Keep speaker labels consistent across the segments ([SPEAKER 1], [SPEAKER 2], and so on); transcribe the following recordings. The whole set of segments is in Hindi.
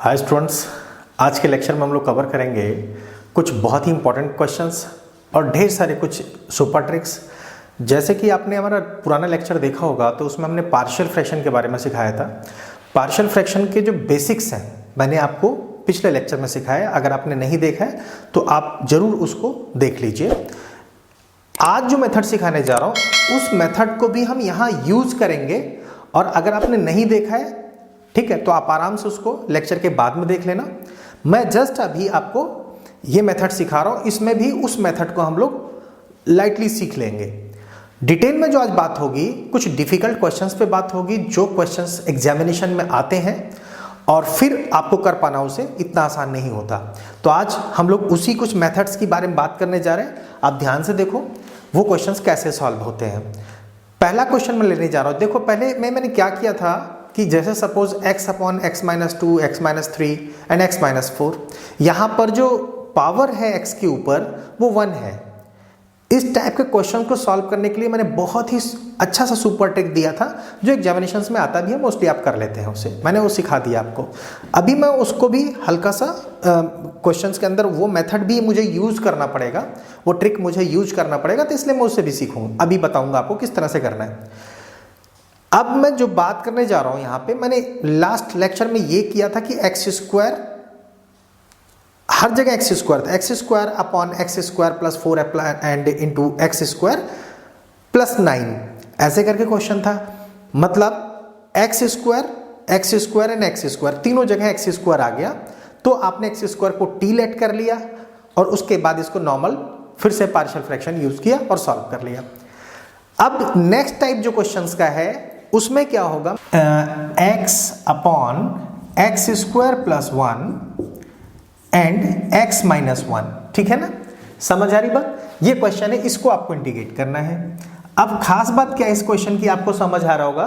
[SPEAKER 1] हाय स्टूडेंट्स, आज के लेक्चर में हम लोग कवर करेंगे कुछ बहुत ही इंपॉर्टेंट क्वेश्चंस और ढेर सारे कुछ सुपर ट्रिक्स। जैसे कि आपने हमारा पुराना लेक्चर देखा होगा तो उसमें हमने पार्शियल फ्रैक्शन के बारे में सिखाया था। पार्शियल फ्रैक्शन के जो बेसिक्स हैं मैंने आपको पिछले लेक्चर में सिखाया। अगर आपने नहीं देखा है तो आप ज़रूर उसको देख लीजिए। आज जो मेथड सिखाने जा रहा हूँ उस मेथड को भी हम यहाँ यूज़ करेंगे, और अगर आपने नहीं देखा है ठीक है तो आप आराम से उसको लेक्चर के बाद में देख लेना। मैं जस्ट अभी आपको ये मेथड सिखा रहा हूँ, इसमें भी उस मेथड को हम लोग लाइटली सीख लेंगे। डिटेल में जो आज बात होगी कुछ डिफिकल्ट क्वेश्चंस पे बात होगी, जो क्वेश्चंस एग्जामिनेशन में आते हैं और फिर आपको कर पाना उसे इतना आसान नहीं होता। तो आज हम लोग उसी कुछ मेथड्स की बारे में बात करने जा रहे हैं। आप ध्यान से देखो वो क्वेश्चंस कैसे सॉल्व होते हैं। पहला क्वेश्चन मैं लेने जा रहा हूँ। देखो पहले मैंने क्या किया था कि जैसे suppose x upon x minus 2, x minus 3 and x minus 4, यहाँ पर जो पावर है x के ऊपर वो 1 है। इस टाइप के क्वेश्चन को सॉल्व करने के लिए मैंने बहुत ही अच्छा सा सुपर ट्रिक दिया था जो एग्जामिनेशंस में आता भी है, मोस्टली आप कर लेते हैं उसे। मैंने वो सिखा दिया आपको। अभी मैं उसको भी हल्का सा क्वेश्चंस के अंदर वो मेथड भी मुझे यूज करना पड़ेगा, वो ट्रिक मुझे यूज करना पड़ेगा, तो इसलिए मैं उससे भी सीखूंगा। अभी बताऊंगा आपको किस तरह से करना है। अब मैं जो बात करने जा रहा हूं यहां पे, मैंने लास्ट लेक्चर में ये किया था कि एक्स स्क्वायर, हर जगह एक्स स्क्वायर था, x square upon x square plus 4 and into x square plus 9, ऐसे करके क्वेश्चन था। मतलब x square and x square तीनों जगह एक्स स्क्वायर आ गया, तो आपने एक्स स्क्वायर को टी लेट कर लिया और उसके बाद इसको नॉर्मल फिर से पार्शियल फ्रैक्शन यूज किया और सॉल्व कर लिया। अब नेक्स्ट टाइप जो क्वेश्चंस का है उसमें क्या होगा, x upon x square plus 1 and x minus 1, ठीक है ना। समझ आ रही बात? ये क्वेश्चन है, इसको आपको इंटीग्रेट करना है। अब खास बात क्या है इस क्वेश्चन की, आपको समझ आ रहा होगा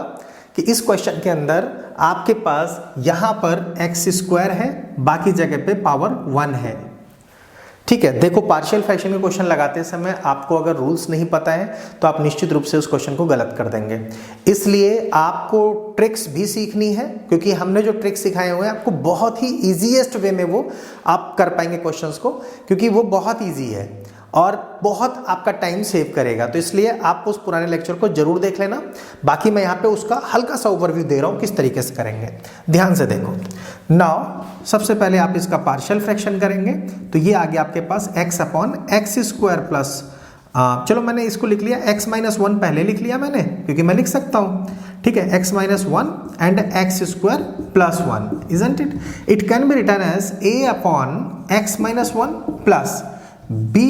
[SPEAKER 1] कि इस क्वेश्चन के अंदर आपके पास यहां पर एक्स स्क्वायर है, बाकी जगह पे पावर 1 है, ठीक है। देखो पार्शियल फ्रैक्शन के क्वेश्चन लगाते समय आपको अगर रूल्स नहीं पता है तो आप निश्चित रूप से उस क्वेश्चन को गलत कर देंगे। इसलिए आपको ट्रिक्स भी सीखनी है, क्योंकि हमने जो ट्रिक्स सिखाए हुए हैं आपको बहुत ही इजीएस्ट वे में वो आप कर पाएंगे क्वेश्चंस को, क्योंकि वो बहुत ईजी है और बहुत आपका टाइम सेव करेगा। तो इसलिए आप उस पुराने लेक्चर को जरूर देख लेना। बाकी मैं यहाँ पे उसका हल्का सा ओवरव्यू दे रहा हूँ किस तरीके से करेंगे। ध्यान से देखो। नाउ सबसे पहले आप इसका पार्शियल फ्रैक्शन करेंगे, तो ये आ गया आपके पास x upon x square plus, चलो मैंने इसको लिख लिया x माइनस 1 पहले लिख लिया मैंने, क्योंकि मैं लिख सकता हूँ, ठीक है। x minus 1 and x square plus 1, isn't it? It can be written as a upon x minus 1 plus b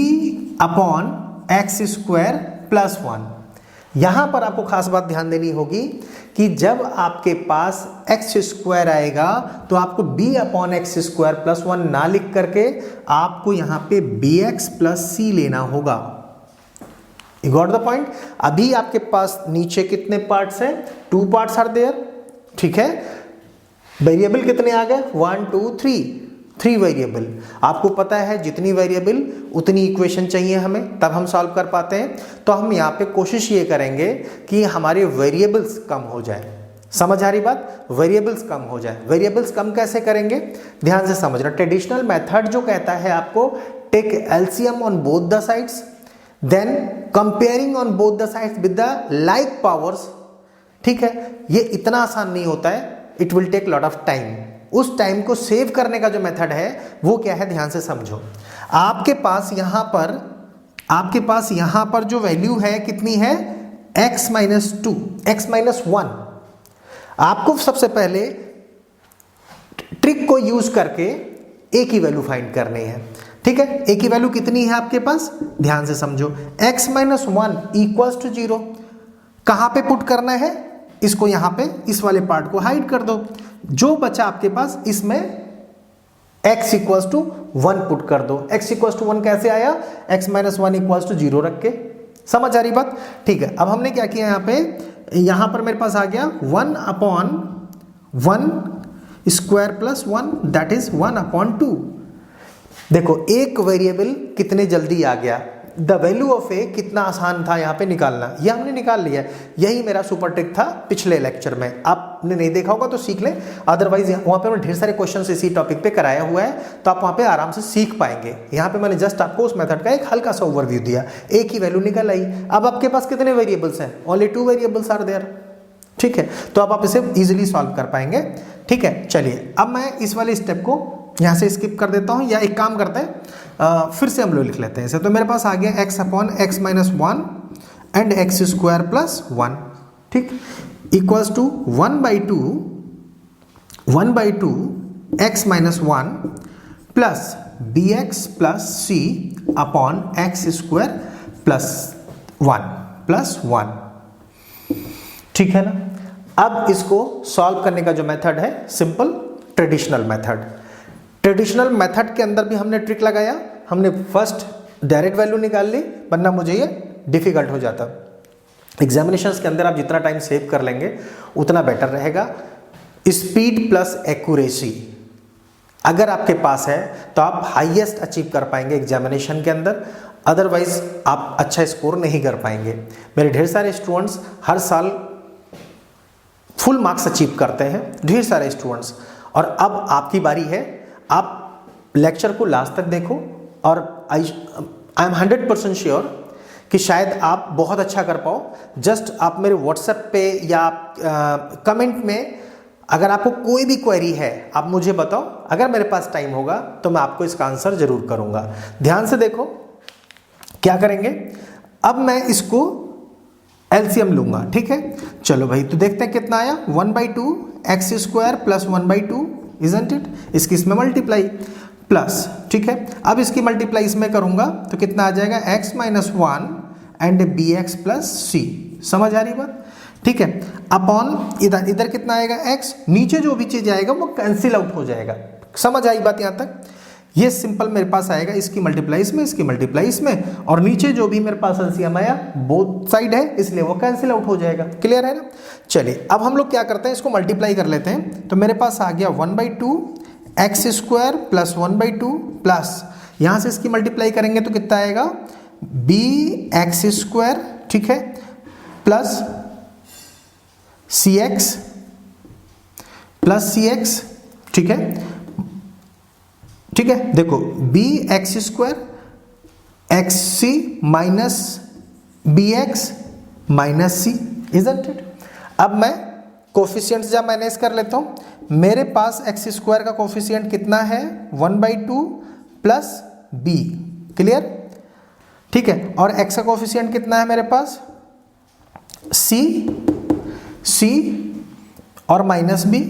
[SPEAKER 1] upon x square plus 1। यहां पर आपको खास बात ध्यान देनी होगी कि जब आपके पास एक्स स्क्वायर आएगा तो आपको b upon x square plus 1 ना लिख करके आपको यहां पे bx प्लस c लेना होगा। You got the point? अभी आपके पास नीचे कितने पार्ट्स हैं? 2 पार्ट्स आर देयर, ठीक है। वेरिएबल कितने आ गए? 1 2 3 वेरिएबल। आपको पता है जितनी वेरिएबल उतनी इक्वेशन चाहिए हमें, तब हम सॉल्व कर पाते हैं। तो हम यहाँ पे कोशिश ये करेंगे कि हमारे वेरिएबल्स कम हो जाए। समझ आ रही बात? वेरिएबल्स कम हो जाए। वेरिएबल्स कम कैसे करेंगे? ध्यान से समझना। ट्रेडिशनल मेथड जो कहता है आपको take LCM on both the sides, then comparing on both the sides with the like powers, ठीक है। ये इतना आसान नहीं होता है, it will take lot of time. उस टाइम को सेव करने का जो मेथड है वो क्या है, ध्यान से समझो। आपके पास यहां पर जो वैल्यू है कितनी है? x minus 2, x minus 1। आपको सबसे पहले ट्रिक को यूज करके a की वैल्यू फाइंड करनी है, ठीक है। a की वैल्यू कितनी है आपके पास? ध्यान से समझो। x minus 1 equals to 0। कहां पे पुट करना है इसको? यहां पे इस वाले पार्ट को हाइड कर दो। जो बचा आपके पास इसमें x इक्वल्स टू 1 पुट कर दो। x इक्वल्स टू 1 कैसे आया? x माइनस 1 इक्वल्स टू 0 रख के। समझ आ रही बात? ठीक है। अब हमने क्या किया यहाँ पे, यहां पर मेरे पास आ गया 1 upon 1 square plus 1, that is 1 upon 2। देखो एक वेरिएबल कितने जल्दी आ गया, द वैल्यू ऑफ ए कितना आसान था यहाँ पे निकालना, ये हमने निकाल लिया। यही मेरा सुपर ट्रिक था पिछले लेक्चर में, आपने नहीं देखा होगा तो सीख लें, अदरवाइज वहाँ पे मैंने ढेर सारे क्वेश्चन इसी टॉपिक पे कराया हुआ है, तो आप वहाँ पे आराम से सीख पाएंगे। यहाँ पे मैंने जस्ट आपको उस मेथड का एक हल्का सा ओवरव्यू दिया, ए की वैल्यू निकल आई। अब आपके पास कितने वेरिएबल्स हैं? ओनली 2 वेरिएबल्स आर देयर, ठीक है, तो अब आप इसे इजीली सॉल्व कर पाएंगे। ठीक है, चलिए अब मैं इस वाले स्टेप को यहाँ से स्किप कर देता हूँ, या एक काम करते हैं फिर से हम लोग लिख लेते हैं इसे। तो मेरे पास आ गया x upon x minus 1 and x square plus 1, ठीक, equals to 1/2 x minus 1 plus b x plus c upon x square plus 1, ठीक है ना। अब इसको सॉल्व करने का जो मेथड है, simple traditional method. Traditional method के अंदर भी हमने ट्रिक लगाया, हमने फर्स्ट डायरेक्ट वैल्यू निकाल ली, वरना मुझे ये डिफिकल्ट हो जाता। एग्जामिनेशंस के अंदर आप जितना टाइम सेव कर लेंगे उतना बेटर रहेगा। स्पीड प्लस एक्यूरेसी अगर आपके पास है तो आप हाईएस्ट अचीव कर पाएंगे एग्जामिनेशन के अंदर, अदरवाइज आप अच्छा स्कोर नहीं कर पाएंगे। मेरे ढेर सारे स्टूडेंट्स हर साल फुल मार्क्स अचीव करते हैं, ढेर सारे स्टूडेंट्स, और अब आपकी बारी है। आप लेक्चर को लास्ट तक देखो और आई एम 100% श्योर कि शायद आप बहुत अच्छा कर पाओ। जस्ट आप मेरे व्हाट्सएप पे या कमेंट में अगर आपको कोई भी क्वेरी है आप मुझे बताओ, अगर मेरे पास टाइम होगा तो मैं आपको इसका आंसर जरूर करूंगा। ध्यान से देखो क्या करेंगे। अब मैं इसको एलसीएम लूंगा, ठीक है। चलो भाई, तो देखते हैं कितना आया। 1/2 x square plus 1/2, isn't it. इसकी इसमें मल्टीप्लाई प्लस, ठीक है। अब इसकी मल्टीप्लाई इसमें करूंगा तो कितना आ जाएगा, x minus 1 and B x plus C. समझ आ रही बात, ठीक है। अपॉन इधर, इधर कितना आएगा x, नीचे जो भी चीज आएगा वो कैंसिल आउट हो जाएगा। समझ आई बात यहाँ तक। ये सिंपल मेरे पास आएगा, इसकी मल्टीप्लाई इसमें, इसकी मल्टीप्लाई इसमें, और नीचे जो भी मेरे पास एलसीएम आया बोथ साइड है इसलिए वो कैंसिल आउट हो जाएगा। क्लियर है ना। चलिए अब हम लोग क्या करते हैं, इसको मल्टीप्लाई कर लेते हैं। तो मेरे पास आ गया 1/2 एक्स स्क्वायर प्लस 1/2 प्लस, यहां से इसकी मल्टीप्लाई करेंगे तो कितना आएगा, बी एक्स स्क्वायर, ठीक है, plus c x plus c x, ठीक है, ठीक है। देखो b x square x c minus b x minus c, isn't it. अब मैं कोफिशिएंट्स जब मैनेज कर लेता हूं, मेरे पास एक्स स्क्वायर का कोफिशिएंट कितना है, 1/2 प्लस बी, क्लियर, ठीक है। और एक्स का कोफिशिएंट कितना है मेरे पास, सी और माइनस बी,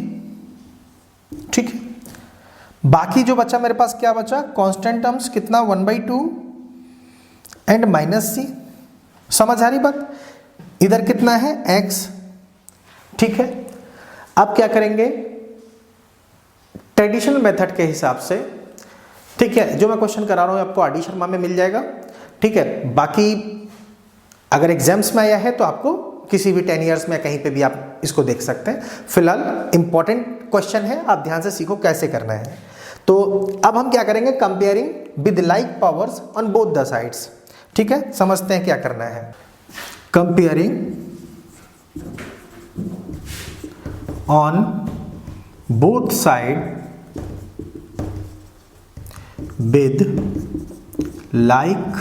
[SPEAKER 1] ठीक है। बाकी जो बचा मेरे पास क्या बचा, कांस्टेंट टर्म्स कितना, 1/2 एंड माइनस सी। समझ आ रही बात। इधर कितना है, x, ठीक है। अब क्या करेंगे, ट्रेडिशनल मेथड के हिसाब से, ठीक है, जो मैं क्वेश्चन करा रहा हूं आपको आर डी शर्मा में मिल जाएगा, ठीक है। बाकी अगर एग्जाम्स में आया है तो आपको किसी भी 10 ईयर्स में कहीं पे भी आप इसको देख सकते हैं। फिलहाल इंपॉर्टेंट क्वेश्चन है, आप ध्यान से सीखो कैसे करना है। तो अब हम क्या करेंगे, comparing with like powers on both the sides, ठीक है। समझते हैं क्या करना है। Comparing on both side with like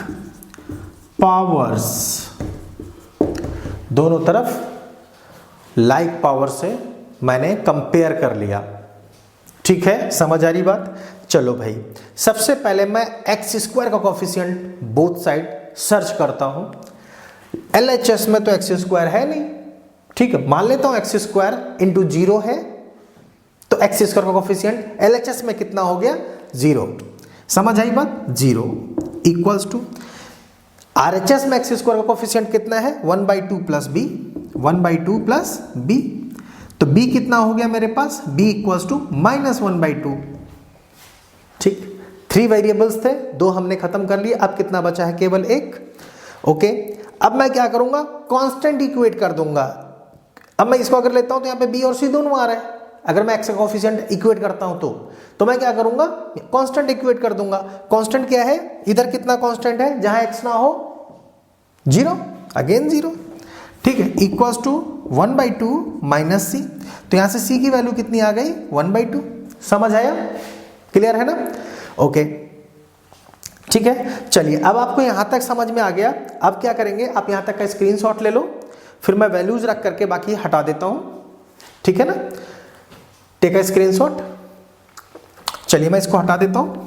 [SPEAKER 1] powers, दोनों तरफ लाइक पावर से मैंने कंपेयर कर लिया, ठीक है। समझ आ रही बात। चलो भाई, सबसे पहले मैं एक्स स्क्वायर का कोफिशिएंट बोथ साइड सर्च करता हूं। एलएचएस में तो एक्स स्क्वायर है नहीं, ठीक है। मान लेता हूं एक्स स्क्वायर इंटू 0 है, तो एक्स स्क्वायर का कोफिशिएंट एलएचएस में कितना हो गया, 0। समझ आई बात। 0 इक्वल्स टू आरएचएस में एक्स स्क्वायर का कोफिशिएंट कितना है, 1/2 प्लस बी, 1/2 प्लस बी। तो b कितना हो गया मेरे पास, b इक्वल्स टू -1/2, ठीक। 3 वेरिएबल्स थे, 2 हमने खत्म कर लिए, अब कितना बचा है, केवल 1। ओके, अब मैं क्या करूंगा, कांस्टेंट इक्वेट कर दूंगा। अब मैं इसको अगर लेता हूं तो यहाँ पे b और c दोनों आ रहे हैं। अगर मैं x का कोफिशिएंट इक्वेट करता हूं तो मैं क्या करूंगा, कांस्टेंट इक्वेट कर दूंगा। कांस्टेंट क्या है, इधर कितना कांस्टेंट है, जहां x ना हो जीरो, अगेन जीरो, ठीक है, इक्वल्स टू 1/2 माइनस सी। तो यहाँ से सी की वैल्यू कितनी आ गई 1/2। समझ आया, क्लियर है ना? ओके, ठीक है। चलिए अब आपको यहाँ तक समझ में आ गया। अब क्या करेंगे, आप यहाँ तक का स्क्रीनशॉट ले लो, फिर मैं वैल्यूज रख करके बाकी हटा देता हूँ, ठीक है ना? Take a screenshot. चलिए मैं इसको हटा देता हूँ।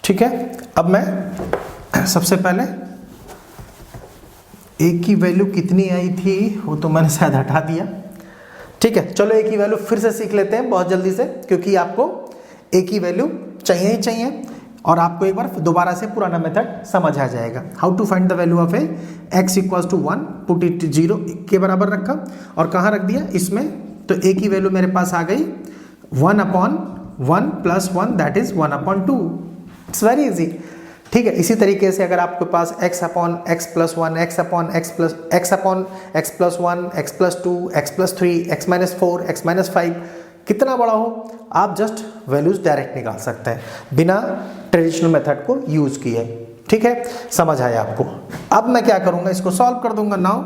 [SPEAKER 1] ठीक है, अब मैं सबसे पहले ए की वैल्यू कितनी आई थी वो तो मैंने शायद हटा दिया। ठीक है, चलो ए की वैल्यू फिर से सीख लेते हैं बहुत जल्दी से, क्योंकि आपको ए की वैल्यू चाहिए ही चाहिए और आपको एक बार दोबारा से पुराना मेथड समझ आ जाएगा। How to find the value of a, x equals to 1, put it 0 के बराबर रखा और कहाँ रख दिया इसमें, तो ए की वैल्यू मेरे पास आ गई 1/1 plus 1 that is 1/2। It's very easy. ठीक है, इसी तरीके से अगर आपके पास x upon x plus 1, x upon x plus x +1, x + 2, x + 3, x - 4, x - 5 कितना बड़ा हो, आप जस्ट वैल्यूज डायरेक्ट निकाल सकते हैं बिना ट्रेडिशनल मेथड को यूज किए। ठीक है, समझ आया आपको? अब मैं क्या करूंगा, इसको सॉल्व कर दूंगा। Now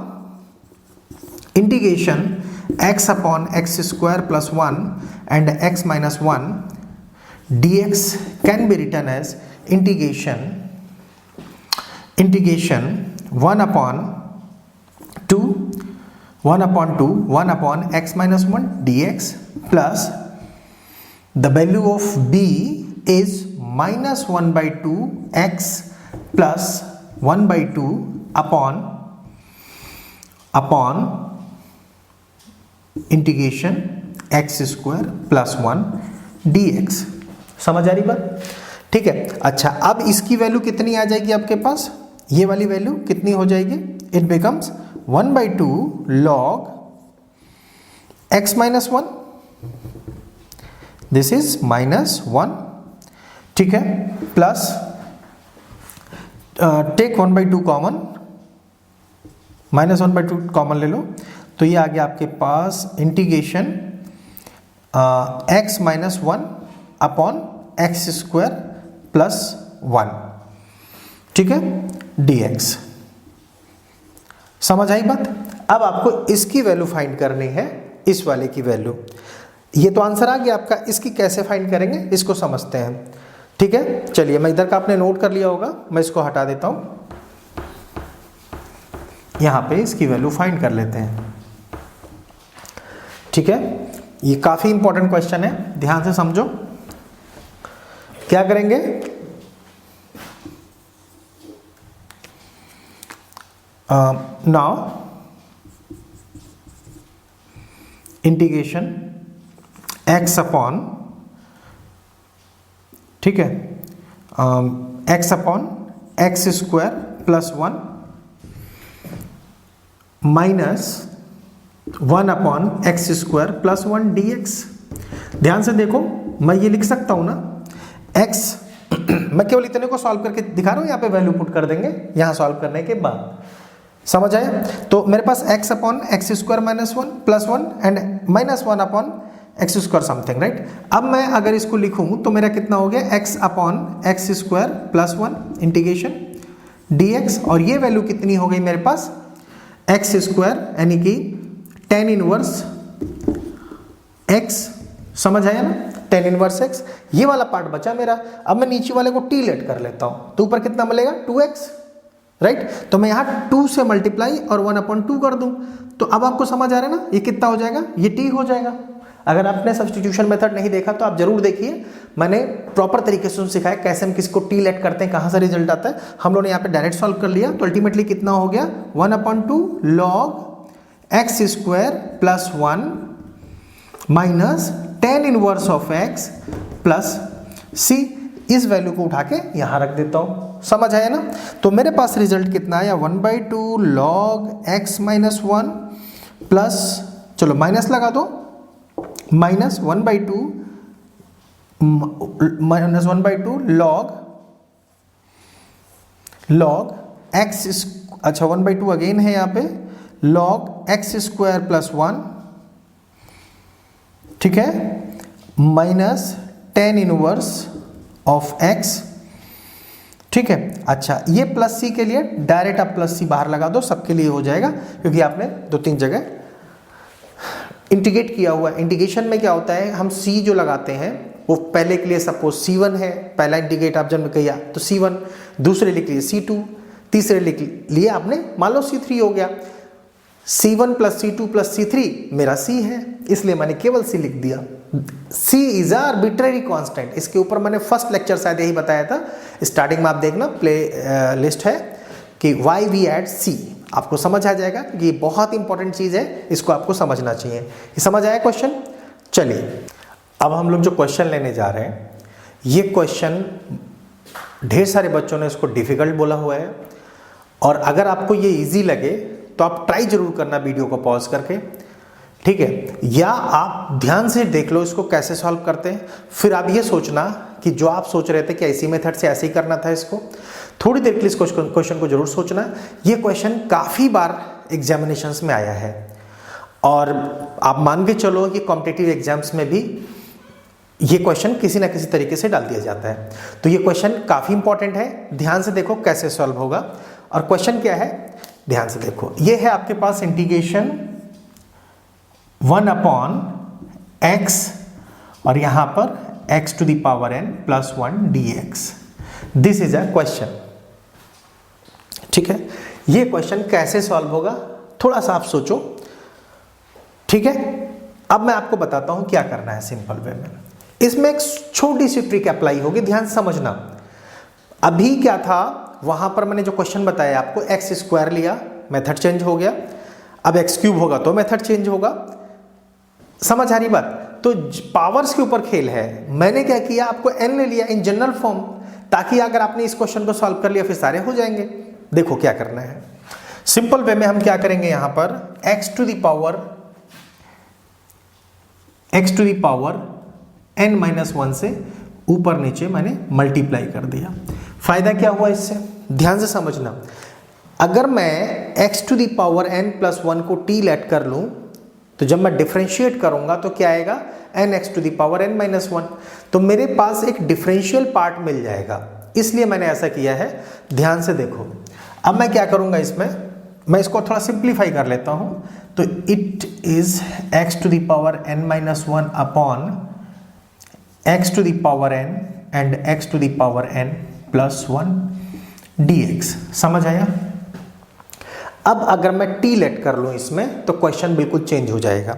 [SPEAKER 1] integration x upon x² plus 1 and x - 1 dx can be written as integration 1 upon 2 1 upon x minus 1 dx plus the value of b is minus 1/2 x plus 1/2 upon integration x² plus 1 dx। समझ आ रही बात? ठीक है, अच्छा अब इसकी वैल्यू कितनी आ जाएगी आपके पास, ये वाली वैल्यू कितनी हो जाएगी, it becomes 1/2 log x minus 1, this is -1। ठीक है, प्लस टेक 1/2 कॉमन, -1/2 कॉमन ले लो, तो ये आ गया आपके पास integration x - 1 upon x² plus 1, ठीक है, dx। समझ आई बात? अब आपको इसकी वैल्यू फाइंड करनी है, इस वाले की वैल्यू। ये तो आंसर आ गया आपका, इसकी कैसे फाइंड करेंगे इसको समझते हैं। ठीक है, चलिए मैं इधर का आपने नोट कर लिया होगा, मैं इसको हटा देता हूं। यहां पे इसकी वैल्यू फाइंड कर लेते हैं। ठीक है, ये काफी इंपॉर्टेंट क्वेश्चन है, ध्यान से समझो। क्या करेंगे, नाउ इंटीग्रेशन x अपॉन, ठीक है, x upon x² plus 1 minus 1 upon x² plus 1 dx। ध्यान से देखो, मैं ये लिख सकता हूं ना x, मैं केवल इतने को सॉल्व करके दिखा रहा हूं, यहाँ पे वैल्यू पुट कर देंगे यहां सॉल्व करने के बाद। समझ आया? तो मेरे पास x upon x² minus 1 plus 1 and -1 upon x² something, right. अब मैं अगर इसको लिखूं तो मेरा कितना हो गया, x upon x² plus 1 integration dx, और ये वैल्यू कितनी हो गई मेरे पास x² यानी कि tan इनवर्स x। समझ आया ना, tan इनवर्स x। ये वाला पार्ट बचा मेरा। अब मैं नीचे वाले को t लेट कर लेता हूं, तो ऊपर कितना मिलेगा 2x, राइट। तो मैं यहां 2 से मल्टीप्लाई और 1/2 कर दूं, तो अब आपको समझ आ रहा है ना, ये कितना हो जाएगा, ये t हो जाएगा। अगर आपने सब्स्टिट्यूशन मेथड नहीं देखा तो आप जरूर देखिए, मैंने प्रॉपर तरीके से सिखाया कैसे हम किसको t लेट करते हैं, कहां से रिजल्ट आता है। हम लोगों ने यहाँ पे डायरेक्ट सॉल्व कर लिया, तो अल्टीमेटली कितना हो गया 1/2 log x² plus 1 minus tan inverse of x plus c। इस वैल्यू को उठा के यहां रख देता हूं। समझ आया ना? तो मेरे पास रिजल्ट कितना आया 1/2 log x minus 1 प्लस, चलो माइनस लगा दो, माइनस 1/2 log लॉग एक्स, अच्छा 1/2 अगेन है यहाँ पे, लॉग एक्स स्क्वायर प्लस 1, ठीक है, minus tan inverse of x, ठीक है। अच्छा ये प्लस सी के लिए डायरेक्ट आप प्लस सी बाहर लगा दो, सबके लिए हो जाएगा क्योंकि आपने 2-3 जगह इंटीग्रेट किया हुआ है। इंटीग्रेशन में क्या होता है, हम सी जो लगाते हैं वो पहले के लिए सपोज C1 है, पहला इंटीग्रेट आप जब किया तो C1, दूसरे लिख लिए C2, तीसरे लिख लिए आपने मान लो C3 हो गया। C1 plus C2 plus C3 मेरा C है, इसलिए मैंने केवल C लिख दिया। C इज आर्बिट्रेरी कांस्टेंट, इसके ऊपर मैंने फर्स्ट लेक्चर शायद यही बताया था, स्टार्टिंग में आप देखना प्ले लिस्ट है कि वाई वी एड C, आपको समझ आ जाएगा कि ये बहुत इंपॉर्टेंट चीज़ है, इसको आपको समझना चाहिए। ये समझ आया क्वेश्चन? चलिए अब हम लोग जो क्वेश्चन लेने जा रहे हैं, ये क्वेश्चन ढेर सारे बच्चों ने इसको डिफिकल्ट बोला हुआ है, और अगर आपको ये इजी लगे तो आप ट्राई जरूर करना वीडियो को पॉज करके, ठीक है, या आप ध्यान से देख लो इसको कैसे सॉल्व करते हैं, फिर आप ये सोचना कि जो आप सोच रहे थे कि इसी मेथड से ऐसे ही करना था, इसको थोड़ी देर के लिए इस क्वेश्चन को जरूर सोचना। ये क्वेश्चन काफ़ी बार एग्जामिनेशंस में आया है, और आप मान के चलो कि कॉम्पिटिटिव एग्जाम्स में भी ये क्वेश्चन किसी ना किसी तरीके से डाल दिया जाता है। तो ये क्वेश्चन काफ़ी इंपॉर्टेंट है, ध्यान से देखो कैसे सॉल्व होगा। और क्वेश्चन क्या है, ध्यान से देखो, ये है आपके पास इंटीग्रेशन 1/x और यहाँ पर x to the power n plus 1 dx। This is a question, ठीक है। ये क्वेश्चन कैसे सॉल्व होगा थोड़ा सा आप सोचो, ठीक है। अब मैं आपको बताता हूं क्या करना है सिंपल वे में। इसमें एक छोटी सी ट्रिक अप्लाई होगी, ध्यान से समझना। अभी क्या था, वहां पर मैंने जो क्वेश्चन बताया आपको, एक्स स्क्वायर लिया, मेथड चेंज हो गया, अब एक्स क्यूब होगा तो मेथड चेंज होगा, समझ आ रही बात? तो पावर्स के ऊपर खेल है। मैंने क्या किया, आपको n ले लिया इन जनरल फॉर्म, ताकि अगर आपने इस क्वेश्चन को सॉल्व कर लिया फिर सारे हो जाएंगे। देखो क्या करना है, सिंपल वे में हम क्या करेंगे, यहां पर x to the power n-1 से ऊपर नीचे मैंने मल्टीप्लाई कर दिया। फायदा क्या हुआ इससे, ध्यान से समझना। अगर मैं x to the power n+1 को t लेट कर लूं, तो जब मैं डिफरेंशिएट करूंगा तो क्या आएगा, nx to the power n-1, तो मेरे पास एक डिफरेंशियल पार्ट मिल जाएगा, इसलिए मैंने ऐसा किया है। ध्यान से देखो, अब मैं क्या करूंगा इसमें, मैं इसको थोड़ा सिंप्लीफाई कर लेता हूं। तो it is x to the power n-1 upon x to the power n and x to the power n+1 dx। समझ आया? अब अगर मैं t लेट कर लूँ इसमें तो क्वेश्चन बिल्कुल चेंज हो जाएगा।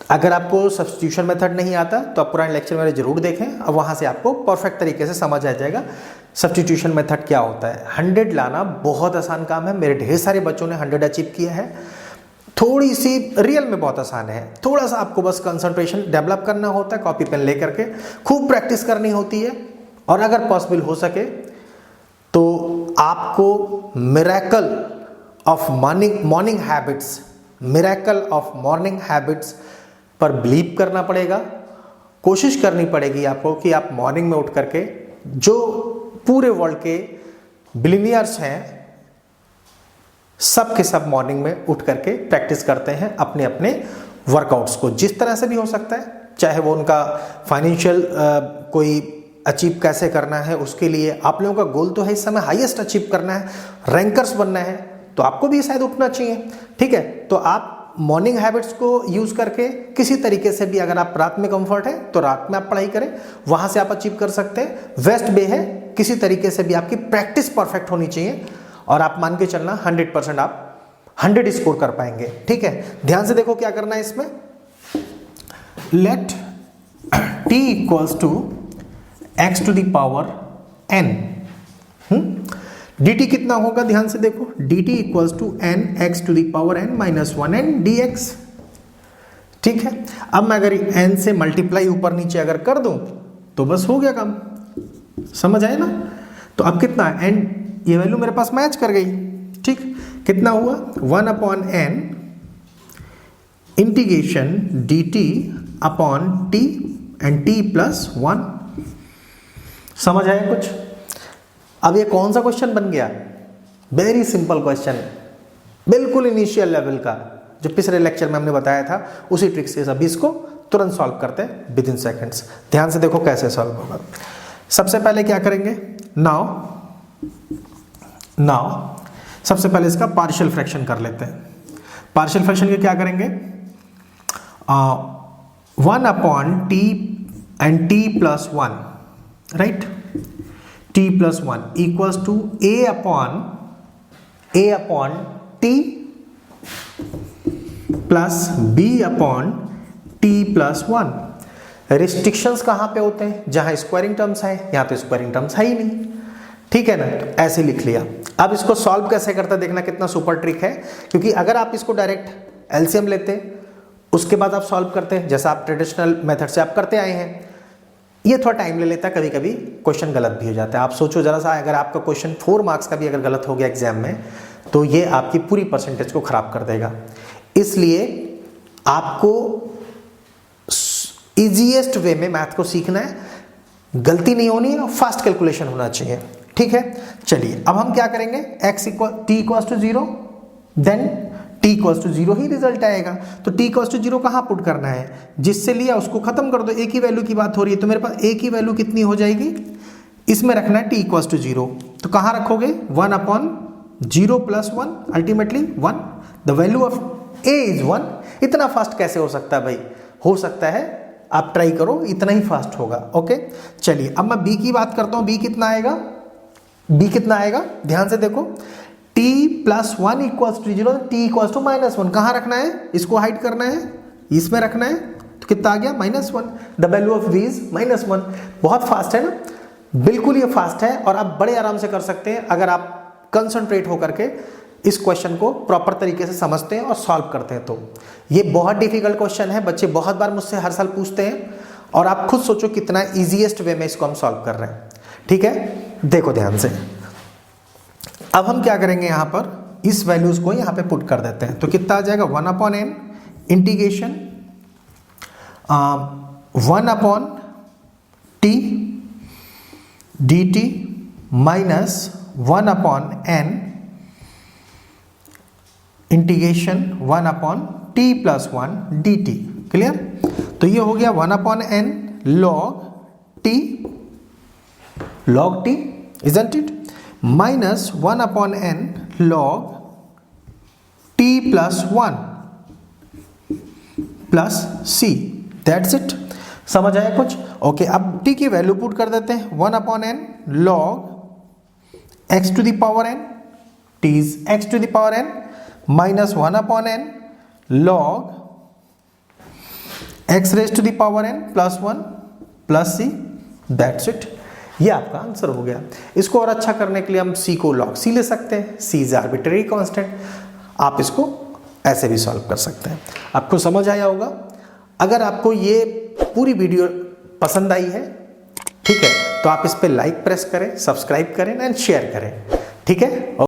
[SPEAKER 1] अगर आपको सब्स्टिट्यूशन मेथड नहीं आता तो आप पुराने लेक्चर मेरे जरूर देखें, अब वहाँ से आपको परफेक्ट तरीके से समझ आ जाएगा सब्स्टिट्यूशन मेथड क्या होता है। 100 लाना बहुत आसान काम है, मेरे ढेर सारे बच्चों ने 100 अचीव किया है। थोड़ी सी रियल में बहुत आसान है, थोड़ा सा आपको बस कंसंट्रेशन डेवलप करना होता है, कॉपी पेन लेकर के खूब प्रैक्टिस करनी होती है, और अगर पॉसिबल हो सके तो आपको मिरेकल ऑफ मॉर्निंग हैबिट्स पर बिलीव करना पड़ेगा। कोशिश करनी पड़ेगी आपको कि आप मॉर्निंग में उठ करके, जो पूरे वर्ल्ड के बिलियनियर्स हैं सब के सब मॉर्निंग में उठ करके प्रैक्टिस करते हैं अपने अपने वर्कआउट्स को, जिस तरह से भी हो सकता है, चाहे वो उनका फाइनेंशियल कोई अचीव कैसे करना है, उसके लिए आप लोगों का गोल तो है इस समय हाईएस्ट अचीव करना है, रैंकर्स बनना है, तो आपको भी शायद उठना चाहिए, ठीक है। तो आप मॉर्निंग हैबिट्स को यूज करके किसी तरीके से भी, अगर आप रात में कंफर्ट है तो रात में आप पढ़ाई करें, वहां से आप अचीव कर सकते हैं। बेस्ट वे है किसी तरीके से भी आपकी प्रैक्टिस परफेक्ट होनी चाहिए, और आप मान के चलना 100% आप 100 स्कोर कर पाएंगे, ठीक है। ध्यान से देखो क्या करना है इसमें, let t equals to x to the power n, dt कितना होगा, ध्यान से देखो, dt equals to n x to the power n-1 dx, ठीक है। अब मैं अगर n से मल्टीप्लाई ऊपर नीचे अगर कर दूं तो बस हो गया काम, समझ आए ना। तो अब कितना n, ये वैल्यू मेरे पास मैच कर गई, ठीक। कितना हुआ, 1/n integration dt upon t and t+1। समझ आया कुछ? अब ये कौन सा क्वेश्चन बन गया? वेरी सिंपल क्वेश्चन, बिल्कुल इनिशियल लेवल का, जो पिछले लेक्चर में हमने बताया था उसी ट्रिक से अभी इसको तुरंत सॉल्व करते हैं विद इन सेकेंड्स। ध्यान से देखो कैसे सॉल्व होगा। सबसे पहले क्या करेंगे, नाउ सबसे पहले इसका पार्शियल फ्रैक्शन कर लेते हैं। पार्शियल फ्रैक्शन के क्या करेंगे, 1 upon t and t plus 1, right, t plus 1 equals to a upon t plus b upon t plus 1। Restrictions कहां पे होते हैं? जहां स्क्वायरिंग टर्म्स है, यहां तो स्क्वायरिंग टर्म्स है ही नहीं, ठीक है ना, तो ऐसे लिख लिया। अब इसको सॉल्व कैसे करते देखना, कितना सुपर ट्रिक है, क्योंकि अगर आप इसको डायरेक्ट एलसीएम लेते उसके बाद आप सॉल्व करते हैं जैसा आप ट्रेडिशनल मेथड से आप करते आए हैं, ये थोड़ा टाइम ले लेता है, कभी कभी क्वेश्चन गलत भी हो जाता है। आप सोचो जरा सा, अगर आपका क्वेश्चन 4 मार्क्स का भी अगर गलत हो गया एग्जाम में तो ये आपकी पूरी परसेंटेज को खराब कर देगा। इसलिए आपको इजीएस्ट वे में मैथ को सीखना है, गलती नहीं होनी है और फास्ट कैलकुलेशन होना चाहिए, ठीक है। चलिए अब हम क्या करेंगे, t equals to 0, then t equals to 0 ही रिजल्ट आएगा। तो t इक्वल्स टू 0 कहाँ पुट करना है, जिससे लिया उसको खत्म कर दो, a की वैल्यू की बात हो रही है तो मेरे पास a की वैल्यू कितनी हो जाएगी, इसमें रखना है t इक्वल्स टू 0, तो कहाँ रखोगे 1 upon 0 plus 1, ultimately 1, the value of a is 1। इतना फास्ट कैसे हो सकता है भाई? हो सकता है, आप ट्राई करो, इतना ही फास्ट होगा। ओके चलिए अब मैं b की बात करता हूँ, b कितना आएगा, ध्यान से देखो, t plus 1 equals to 0, t equals to -1, कहाँ रखना है, इसको हाइड करना है, इसमें रखना है, तो कितना आ गया -1, the value of v is -1। बहुत फास्ट है ना, बिल्कुल ये फास्ट है और आप बड़े आराम से कर सकते हैं अगर आप कंसंट्रेट होकर के इस क्वेश्चन को प्रॉपर तरीके से समझते हैं और सॉल्व करते हैं। तो ये बहुत डिफिकल्ट क्वेश्चन है, बच्चे बहुत बार मुझसे हर साल पूछते हैं और आप खुद सोचो कितना इजीएस्ट वे में इसको हम सॉल्व कर रहे हैं, ठीक है। देखो ध्यान से, अब हम क्या करेंगे, यहां पर इस वैल्यूज को यहां पे पुट कर देते हैं, तो कितना आ जाएगा 1 upon n integration 1 upon t dt minus 1 upon n integration 1 upon t plus 1 dt। Clear? तो ये हो गया 1 upon n log t isn't it, minus 1 upon n log t plus 1 plus c, that's it. समझ आया कुछ? ओके अब t की वैल्यू पुट कर देते हैं, 1 upon n log x to the power n, t is x to the power n, minus 1 upon n log x raise to the power n plus 1 plus c, that's it. ये आपका आंसर हो गया। इसको और अच्छा करने के लिए हम c को log c ले सकते हैं, c इज आर्बिट्रेरी कांस्टेंट। आप इसको ऐसे भी सॉल्व कर सकते हैं। आपको समझ आया होगा। अगर आपको ये पूरी वीडियो पसंद आई है, ठीक है, तो आप इस पे लाइक प्रेस करें, सब्सक्राइब करें एंड शेयर करें, ठीक है।